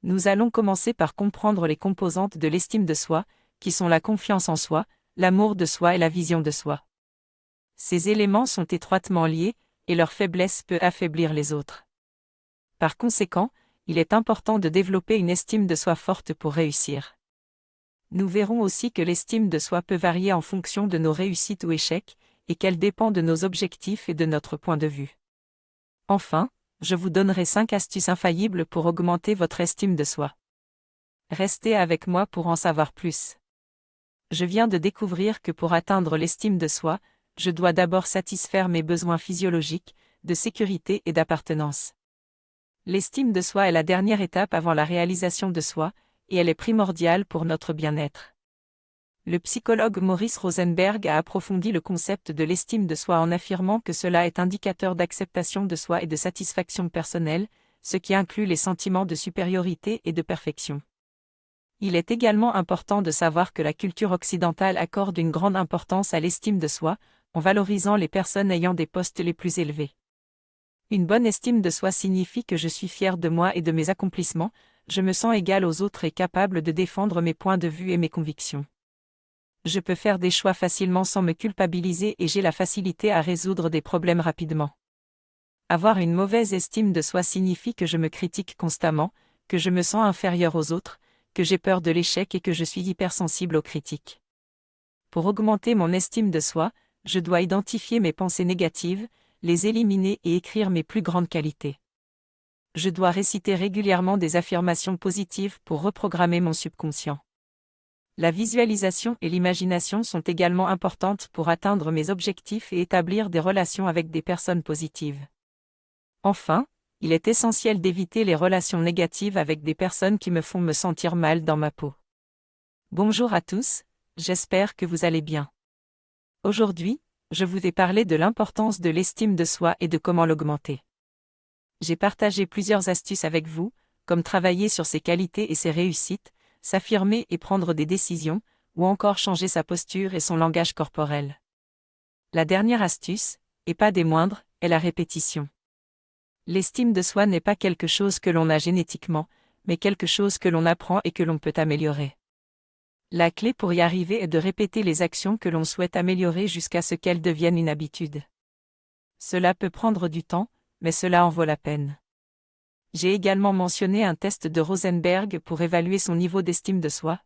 Nous allons commencer par comprendre les composantes de l'estime de soi, qui sont la confiance en soi, l'amour de soi et la vision de soi. Ces éléments sont étroitement liés, et leur faiblesse peut affaiblir les autres. Par conséquent, il est important de développer une estime de soi forte pour réussir. Nous verrons aussi que l'estime de soi peut varier en fonction de nos réussites ou échecs, et qu'elle dépend de nos objectifs et de notre point de vue. Enfin, je vous donnerai 5 astuces infaillibles pour augmenter votre estime de soi. Restez avec moi pour en savoir plus. Je viens de découvrir que pour atteindre l'estime de soi, je dois d'abord satisfaire mes besoins physiologiques, de sécurité et d'appartenance. L'estime de soi est la dernière étape avant la réalisation de soi, et elle est primordiale pour notre bien-être. Le psychologue Maurice Rosenberg a approfondi le concept de l'estime de soi en affirmant que cela est indicateur d'acceptation de soi et de satisfaction personnelle, ce qui inclut les sentiments de supériorité et de perfection. Il est également important de savoir que la culture occidentale accorde une grande importance à l'estime de soi, en valorisant les personnes ayant des postes les plus élevés. Une bonne estime de soi signifie que je suis fier de moi et de mes accomplissements, je me sens égal aux autres et capable de défendre mes points de vue et mes convictions. Je peux faire des choix facilement sans me culpabiliser et j'ai la facilité à résoudre des problèmes rapidement. Avoir une mauvaise estime de soi signifie que je me critique constamment, que je me sens inférieur aux autres, que j'ai peur de l'échec et que je suis hypersensible aux critiques. Pour augmenter mon estime de soi, je dois identifier mes pensées négatives, les éliminer et écrire mes plus grandes qualités. Je dois réciter régulièrement des affirmations positives pour reprogrammer mon subconscient. La visualisation et l'imagination sont également importantes pour atteindre mes objectifs et établir des relations avec des personnes positives. Enfin, il est essentiel d'éviter les relations négatives avec des personnes qui me font me sentir mal dans ma peau. Bonjour à tous, j'espère que vous allez bien. Aujourd'hui, je vous ai parlé de l'importance de l'estime de soi et de comment l'augmenter. J'ai partagé plusieurs astuces avec vous, comme travailler sur ses qualités et ses réussites, s'affirmer et prendre des décisions, ou encore changer sa posture et son langage corporel. La dernière astuce, et pas des moindres, est la répétition. L'estime de soi n'est pas quelque chose que l'on a génétiquement, mais quelque chose que l'on apprend et que l'on peut améliorer. La clé pour y arriver est de répéter les actions que l'on souhaite améliorer jusqu'à ce qu'elles deviennent une habitude. Cela peut prendre du temps, mais cela en vaut la peine. J'ai également mentionné un test de Rosenberg pour évaluer son niveau d'estime de soi,